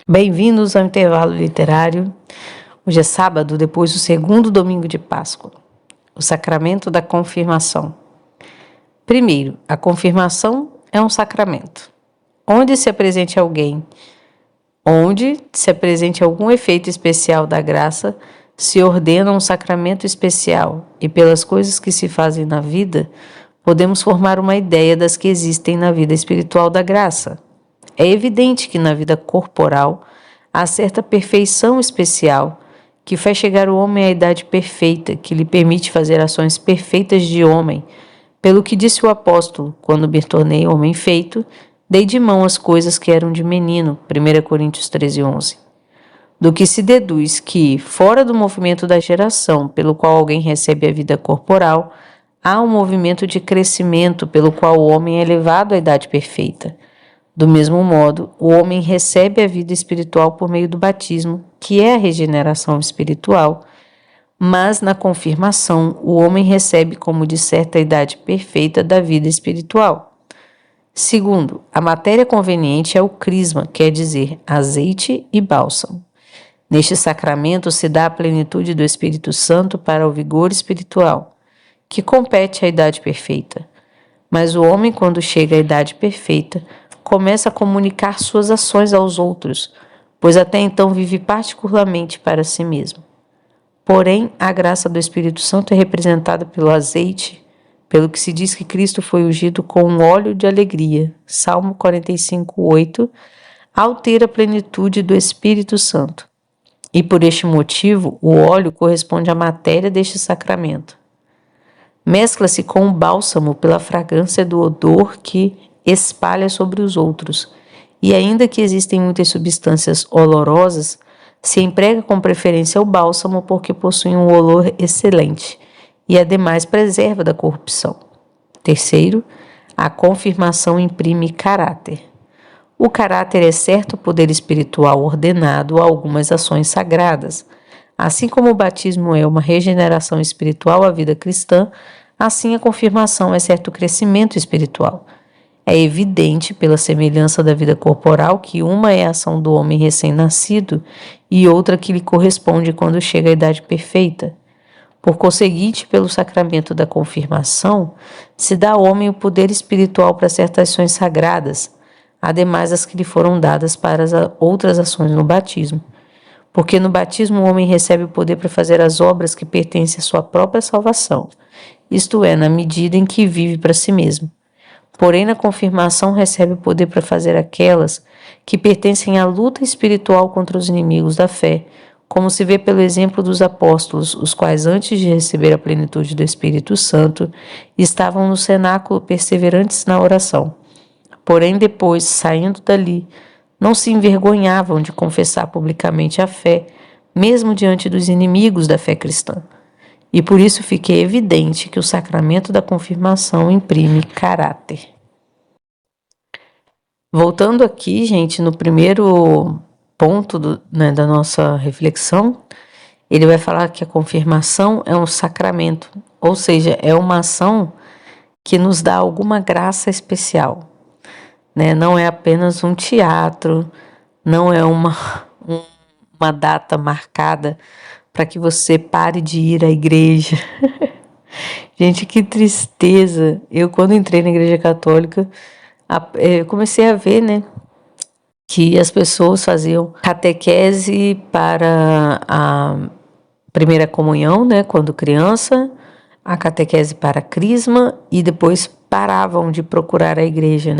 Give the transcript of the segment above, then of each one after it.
Bem-vindos ao intervalo literário. Hoje é sábado, depois do segundo domingo de Páscoa. O sacramento da confirmação. Primeiro, a confirmação é um sacramento. Onde se apresente algum efeito especial da graça, se ordena um sacramento especial, e pelas coisas que se fazem na vida, podemos formar uma ideia das que existem na vida espiritual da graça. É evidente que na vida corporal há certa perfeição especial que faz chegar o homem à idade perfeita, que lhe permite fazer ações perfeitas de homem. Pelo que disse o apóstolo, quando me tornei homem feito, dei de mão as coisas que eram de menino, 1 Coríntios 13:11. Do que se deduz que, fora do movimento da geração pelo qual alguém recebe a vida corporal, há um movimento de crescimento pelo qual o homem é levado à idade perfeita. Do mesmo modo, o homem recebe a vida espiritual por meio do batismo, que é a regeneração espiritual, mas na confirmação o homem recebe como de certa idade perfeita da vida espiritual. Segundo, a matéria conveniente é o crisma, quer dizer, azeite e bálsamo. Neste sacramento se dá a plenitude do Espírito Santo para o vigor espiritual, que compete à idade perfeita. Mas o homem, quando chega à idade perfeita, começa a comunicar suas ações aos outros, pois até então vive particularmente para si mesmo. Porém, a graça do Espírito Santo é representada pelo azeite, pelo que se diz que Cristo foi ungido com um óleo de alegria, Salmo 45:8, ao ter a plenitude do Espírito Santo. E por este motivo, o óleo corresponde à matéria deste sacramento. Mescla-se com o bálsamo pela fragrância do odor que espalha sobre os outros, e ainda que existem muitas substâncias olorosas, se emprega com preferência o bálsamo porque possui um olor excelente e ademais preserva da corrupção. Terceiro, a confirmação imprime caráter. O caráter é certo poder espiritual ordenado a algumas ações sagradas. Assim como o batismo é uma regeneração espiritual à vida cristã, assim a confirmação é certo crescimento espiritual. É evidente, pela semelhança da vida corporal, que uma é a ação do homem recém-nascido e outra que lhe corresponde quando chega à idade perfeita. Por conseguinte, pelo sacramento da confirmação, se dá ao homem o poder espiritual para certas ações sagradas, ademais das que lhe foram dadas para as outras ações no batismo. Porque no batismo o homem recebe o poder para fazer as obras que pertencem à sua própria salvação, isto é, na medida em que vive para si mesmo. Porém, na confirmação recebe o poder para fazer aquelas que pertencem à luta espiritual contra os inimigos da fé, como se vê pelo exemplo dos apóstolos, os quais antes de receber a plenitude do Espírito Santo, estavam no cenáculo perseverantes na oração. Porém, depois, saindo dali, não se envergonhavam de confessar publicamente a fé, mesmo diante dos inimigos da fé cristã. E por isso fica evidente que o sacramento da confirmação imprime caráter. Voltando aqui, gente, no primeiro ponto da nossa reflexão, ele vai falar que a confirmação é um sacramento, ou seja, é uma ação que nos dá alguma graça especial. Não é apenas um teatro, não é uma data marcada para que você pare de ir à igreja. Gente, que tristeza. Eu, quando entrei na igreja católica, comecei a ver, que as pessoas faziam catequese para a primeira comunhão, quando criança, a catequese para a crisma e depois paravam de procurar a igreja,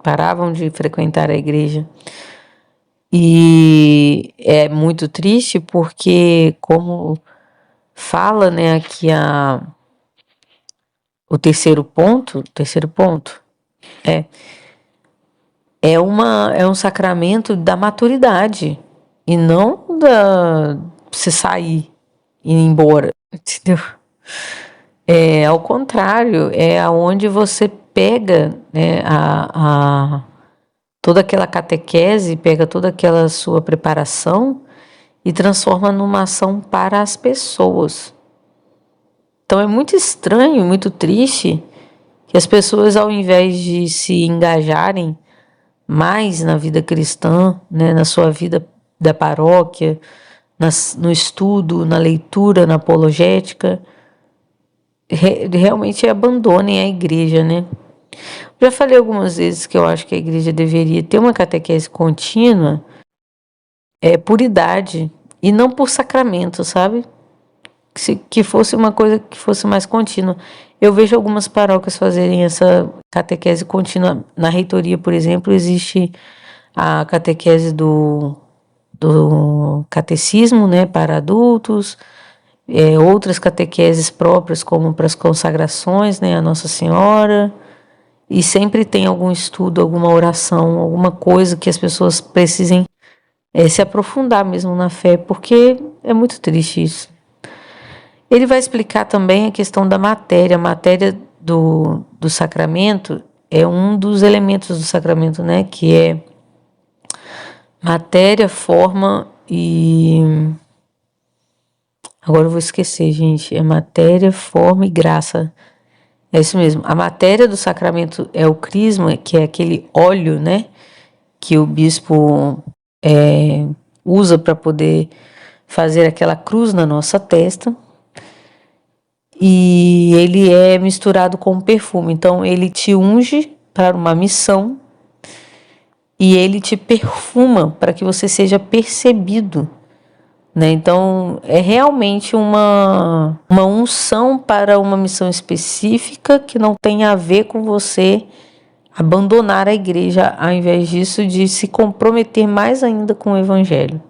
paravam de frequentar a igreja. E é muito triste porque, como fala, aqui o terceiro ponto é um sacramento da maturidade e não da você sair e ir embora, entendeu? Ao contrário, é aonde você pega, toda aquela catequese, pega toda aquela sua preparação e transforma numa ação para as pessoas. Então é muito estranho, muito triste que as pessoas, ao invés de se engajarem mais na vida cristã, na sua vida da paróquia, no estudo, na leitura, na apologética, realmente abandonem a igreja, né? Já falei algumas vezes que eu acho que a igreja deveria ter uma catequese contínua, por idade, e não por sacramento, sabe? Que fosse uma coisa que fosse mais contínua. Eu vejo algumas paróquias fazerem essa catequese contínua. Na reitoria, por exemplo, existe a catequese do catecismo, né, para adultos, outras catequeses próprias, como para as consagrações, né, a Nossa Senhora, e sempre tem algum estudo, alguma oração, alguma coisa que as pessoas precisem se aprofundar mesmo na fé, porque é muito triste isso. Ele vai explicar também a questão da matéria. A matéria do sacramento é um dos elementos do sacramento, né, que é matéria, forma e... Agora eu vou esquecer, gente. É matéria, forma e graça. É isso mesmo. A matéria do sacramento é o crisma, que é aquele óleo, né? Que o bispo usa para poder fazer aquela cruz na nossa testa. E ele é misturado com perfume. Então, ele te unge para uma missão e ele te perfuma para que você seja percebido, né? Então, é realmente uma unção para uma missão específica que não tem a ver com você abandonar a igreja, ao invés disso, de se comprometer mais ainda com o evangelho.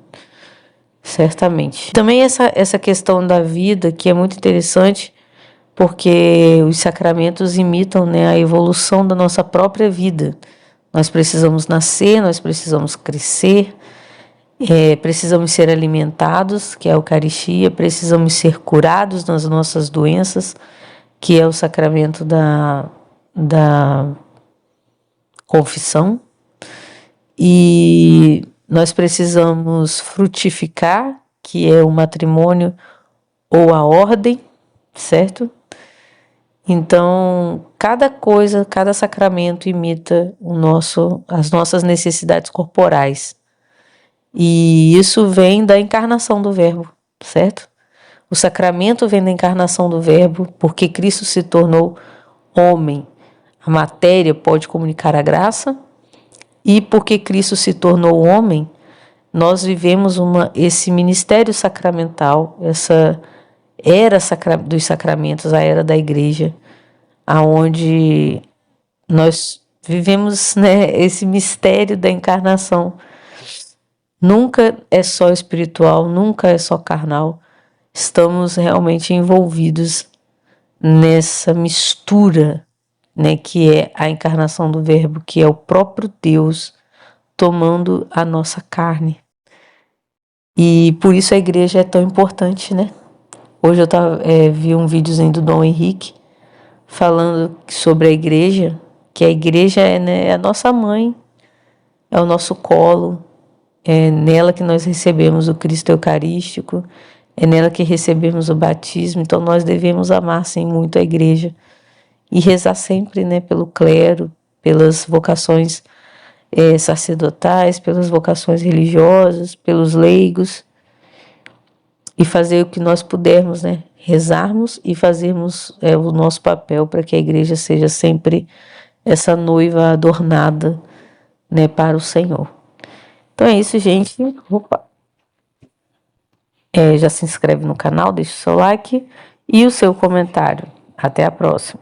Certamente. Também essa questão da vida, que é muito interessante, porque os sacramentos imitam, né, a evolução da nossa própria vida. Nós precisamos nascer, nós precisamos crescer, precisamos ser alimentados, que é a Eucaristia, precisamos ser curados nas nossas doenças, que é o sacramento da confissão, e nós precisamos frutificar, que é o matrimônio ou a ordem, certo? Então, cada coisa, cada sacramento imita as nossas necessidades corporais. E isso vem da encarnação do Verbo, certo? O sacramento vem da encarnação do Verbo, porque Cristo se tornou homem. A matéria pode comunicar a graça, e porque Cristo se tornou homem, nós vivemos esse ministério sacramental, essa era dos sacramentos, a era da igreja, aonde nós vivemos, né, esse mistério da encarnação. Nunca é só espiritual, nunca é só carnal. Estamos realmente envolvidos nessa mistura, né, que é a encarnação do Verbo, que é o próprio Deus tomando a nossa carne. E por isso a igreja é tão importante, né? Hoje eu vi um videozinho do Dom Henrique falando sobre a igreja, que a igreja né, é a nossa mãe, é o nosso colo, é nela que nós recebemos o Cristo Eucarístico, é nela que recebemos o batismo. Então nós devemos amar sim muito a igreja e rezar sempre, né, pelo clero, pelas vocações sacerdotais, pelas vocações religiosas, pelos leigos, e fazer o que nós pudermos, né, rezarmos e fazermos o nosso papel para que a igreja seja sempre essa noiva adornada, né, para o Senhor. Então é isso, gente. Opa. Já se inscreve no canal, deixa o seu like e o seu comentário. Até a próxima.